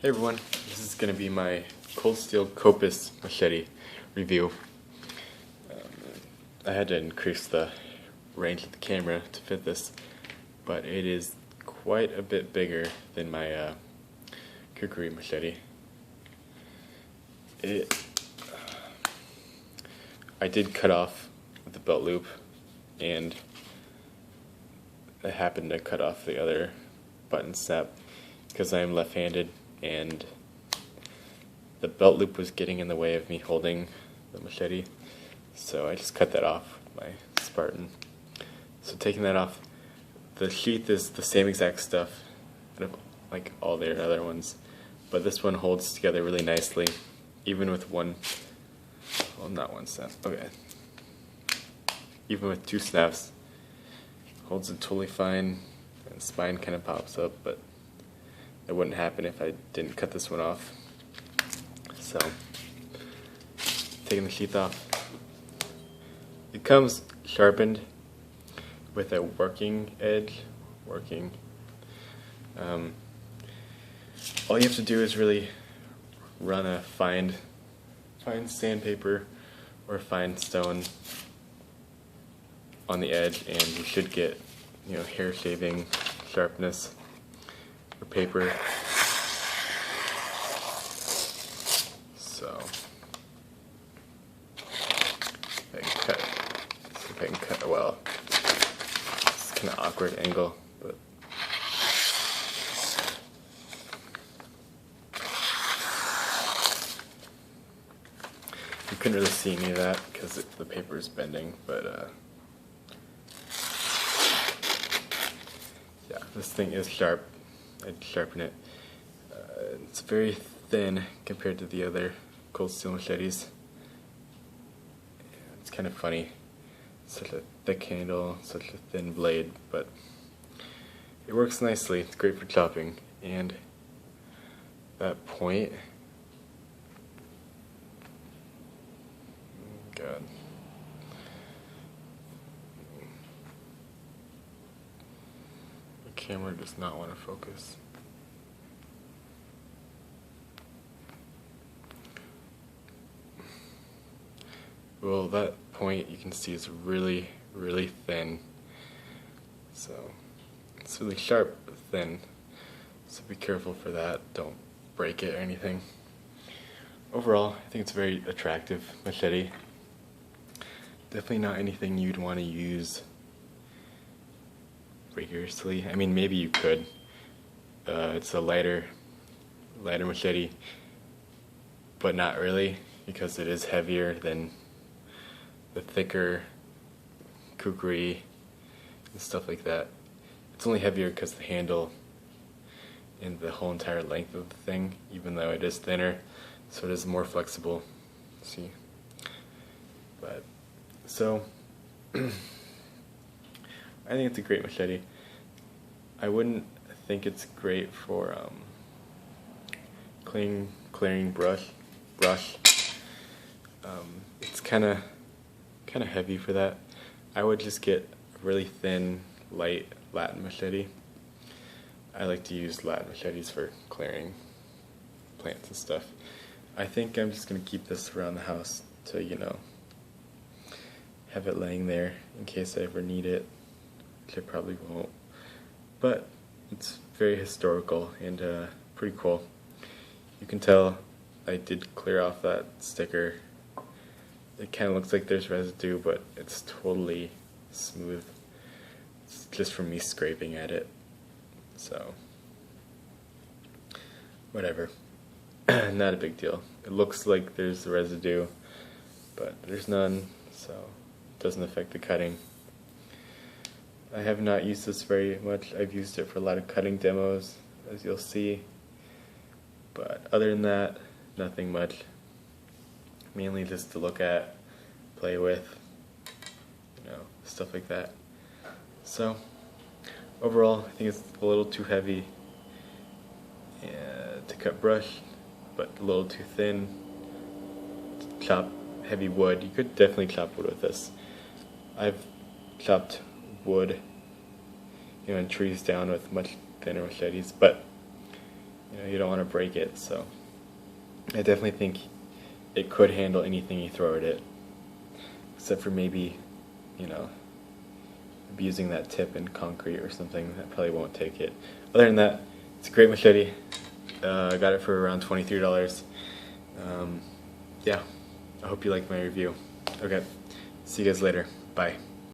Hey everyone, this is going to be my cold steel Kopis Machete review. I had to increase the range of the camera to fit this, but it is quite a bit bigger than my Kukuri Machete. I did cut off the belt loop, and I happened to cut off the other button snap because I am left-handed, and the belt loop was getting in the way of me holding the machete, so I just cut that off with my Spartan. So taking that off, the sheath is the same exact stuff like all their other ones, but this one holds together really nicely, even with not one snap, okay. Even with two snaps, holds it totally fine, and the spine kind of pops up, but that wouldn't happen if I didn't cut this one off. So, taking the sheath off. It comes sharpened with a working edge. All you have to do is really run a fine sandpaper or fine stone on the edge, and you should get, hair shaving sharpness or paper. So see if I can cut well. It's kind of awkward angle, but you couldn't really see any of that because the paper is bending, but yeah, this thing is sharp. I'd sharpen it. It's very thin compared to the other cold steel machetes. It's kind of funny. Such a thick handle, such a thin blade, but it works nicely. It's great for chopping. And that point, God. The camera does not want to focus. Well, that point you can see is really, really thin. So it's really sharp but thin. So be careful for that. Don't break it or anything. Overall, I think it's a very attractive machete. Definitely not anything you'd want to use rigorously. I mean, maybe you could. It's a lighter machete, but not really, because it is heavier than the thicker kukri and stuff like that. It's only heavier because the handle and the whole entire length of the thing, even though it is thinner, so it is more flexible. See, but so I think it's a great machete. I wouldn't think it's great for clearing brush. It's kind of heavy for that. I would just get a really thin, light Latin machete. I like to use Latin machetes for clearing plants and stuff. I think I'm just going to keep this around the house to, have it laying there in case I ever need it, which I probably won't. But it's very historical and pretty cool. You can tell I did clear off that sticker. It kind of looks like there's residue, but it's totally smooth. It's just from me scraping at it. So, whatever. Not a big deal. It looks like there's residue, but there's none, so it doesn't affect the cutting. I have not used this very much. I've used it for a lot of cutting demos, as you'll see. But other than that, nothing much. Mainly just to look at, play with, stuff like that. So, overall, I think it's a little too heavy to cut brush, but a little too thin to chop heavy wood. You could definitely chop wood with this. I've chopped wood, and trees down with much thinner machetes, but you know, you don't want to break it. So I definitely think it could handle anything you throw at it, except for maybe, you know, abusing that tip in concrete or something. That probably won't take it. Other than that, it's a great machete. I got it for around $23. Yeah, I hope you liked my review. Okay, see you guys later. Bye.